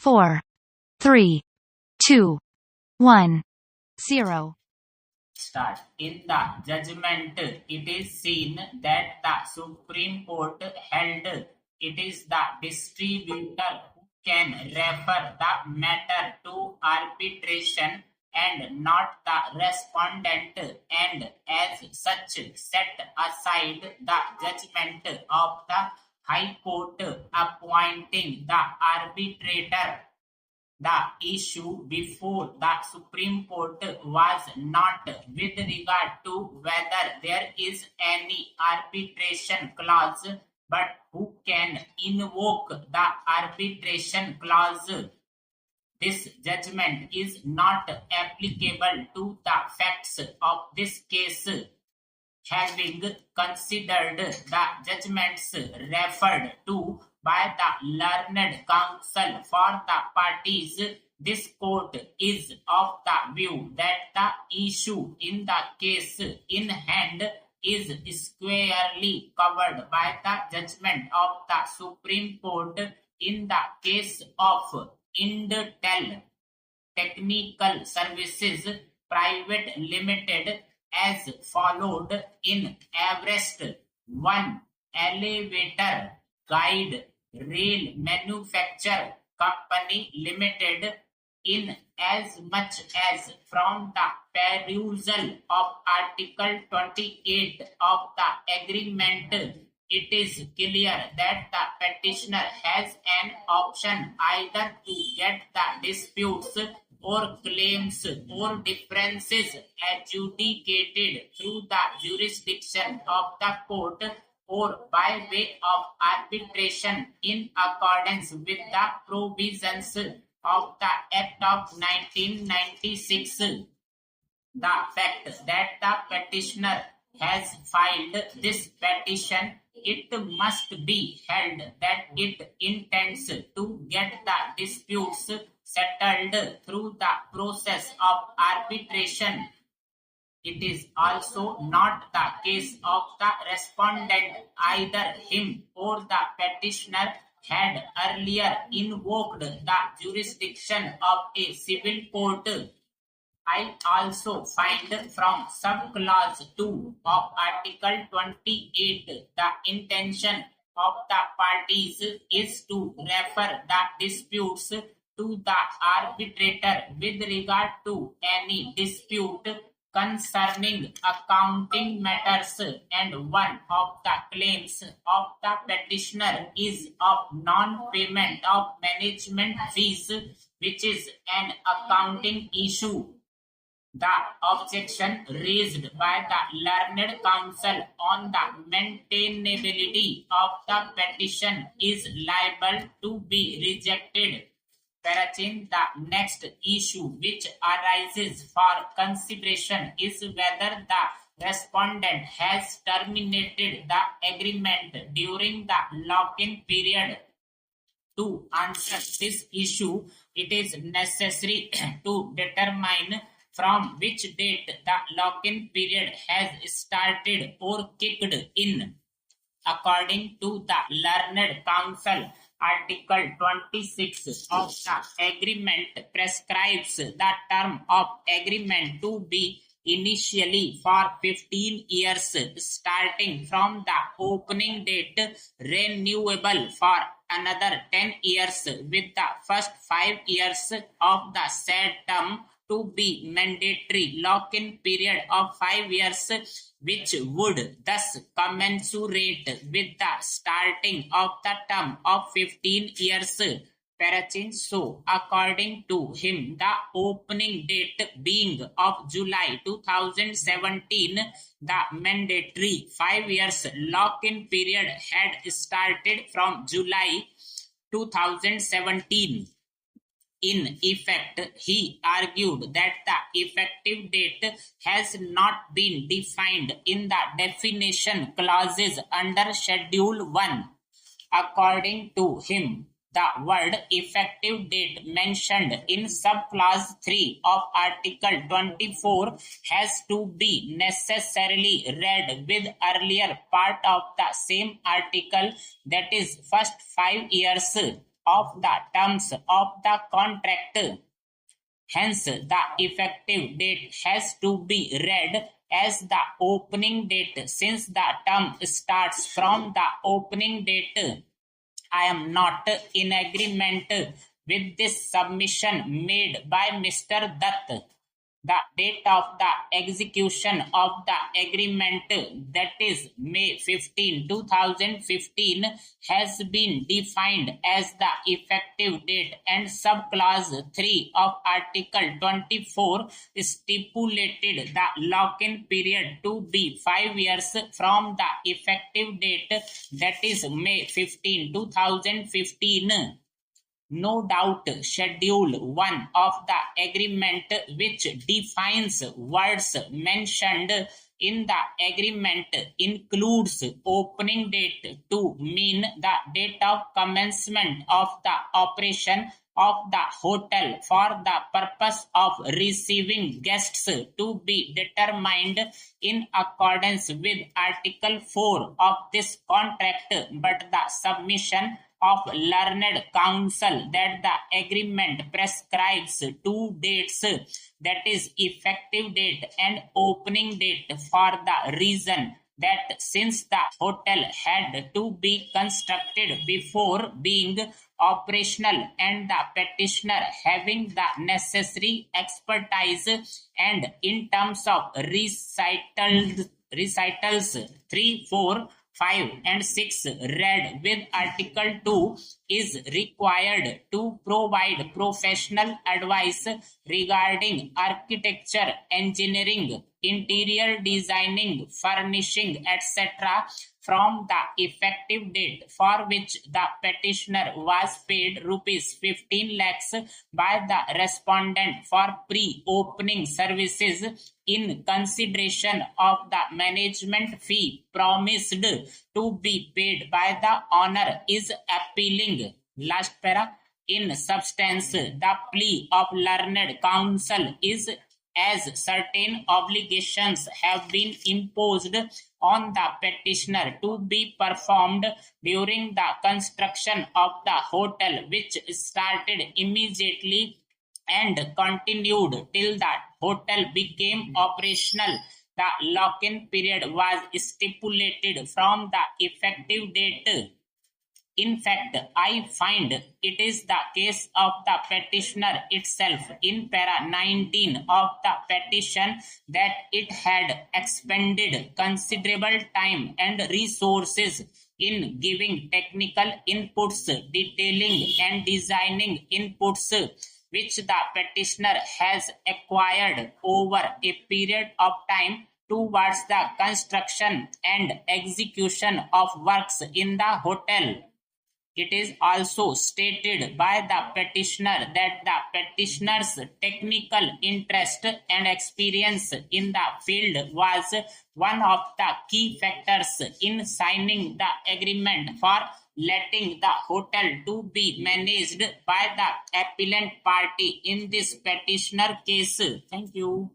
4, 3, 2, 1, 0. Start. In the judgment, it is seen that the Supreme Court held it is the distributor who can refer the matter to arbitration and not the respondent, and as such set aside the judgment of the High Court appointing the arbitrator. The issue before the Supreme Court was not with regard to whether there is any arbitration clause, but who can invoke the arbitration clause. This judgment is not applicable to the facts of this case. Having considered the judgments referred to by the learned counsel for the parties, this court is of the view that the issue in the case in hand is squarely covered by the judgment of the Supreme Court in the case of Intel Technical Services Private Limited, as followed in Everest 1 Elevator Guide Rail Manufacture Company Limited, in as much as from the perusal of Article 28 of the agreement, it is clear that the petitioner has an option either to get the disputes or claims or differences adjudicated through the jurisdiction of the court or by way of arbitration in accordance with the provisions of the Act of 1996. The fact that the petitioner has filed this petition, it must be held that it intends to get the disputes settled through the process of arbitration. It is also not the case of the respondent. Either him or the petitioner had earlier invoked the jurisdiction of a civil court. I also find from subclause 2 of Article 28 the intention of the parties is to refer the disputes to the arbitrator with regard to any dispute concerning accounting matters, and one of the claims of the petitioner is of non-payment of management fees, which is an accounting issue. The objection raised by the learned counsel on the maintainability of the petition is liable to be rejected. The next issue which arises for consideration is whether the respondent has terminated the agreement during the lock-in period. To answer this issue, it is necessary to determine from which date the lock-in period has started or kicked in. According to the learned counsel, Article 26 of the agreement prescribes the term of agreement to be initially for 15 years starting from the opening date, renewable for another 10 years, with the first 5 years of the said term to be mandatory lock-in period of 5 years, which would thus commensurate with the starting of the term of 15 years. So, according to him, the opening date being of July 2017, the mandatory 5 years lock-in period had started from July 2017. In effect, he argued that the effective date has not been defined in the definition clauses under Schedule 1. According to him, the word effective date mentioned in subclause 3 of Article 24 has to be necessarily read with earlier part of the same article, that is, first 5 years of the terms of the contract. Hence, the effective date has to be read as the opening date since the term starts from the opening date. I am not in agreement with this submission made by Mr. Dutt. The date of the execution of the agreement, that is May 15, 2015, has been defined as the effective date, and subclause 3 of Article 24 stipulated the lock-in period to be 5 years from the effective date, that is May 15, 2015. No doubt, Schedule 1 of the agreement, which defines words mentioned in the agreement, includes opening date to mean the date of commencement of the operation of the hotel for the purpose of receiving guests, to be determined in accordance with Article 4 of this contract, but the submission of learned counsel that the agreement prescribes two dates, that is effective date and opening date, for the reason that since the hotel had to be constructed before being operational, and the petitioner having the necessary expertise, and in terms of recitals 3, 4, 5 and 6 read with Article 2, is required to provide professional advice regarding architecture, engineering, interior designing, furnishing, etc. from the effective date, for which the petitioner was paid rupees 15 lakhs by the respondent for pre-opening services in consideration of the management fee promised to be paid by the owner, is appealing. Last para. In substance, the plea of learned counsel is as certain obligations have been imposed on the petitioner to be performed during the construction of the hotel, which started immediately and continued till the hotel became operational. The lock-in period was stipulated from the effective date. In fact, I find it is the case of the petitioner itself in para 19 of the petition that it had expended considerable time and resources in giving technical inputs, detailing and designing inputs, which the petitioner has acquired over a period of time towards the construction and execution of works in the hotel. It is also stated by the petitioner that the petitioner's technical interest and experience in the field was one of the key factors in signing the agreement for letting the hotel to be managed by the appellant party in this petitioner case. Thank you.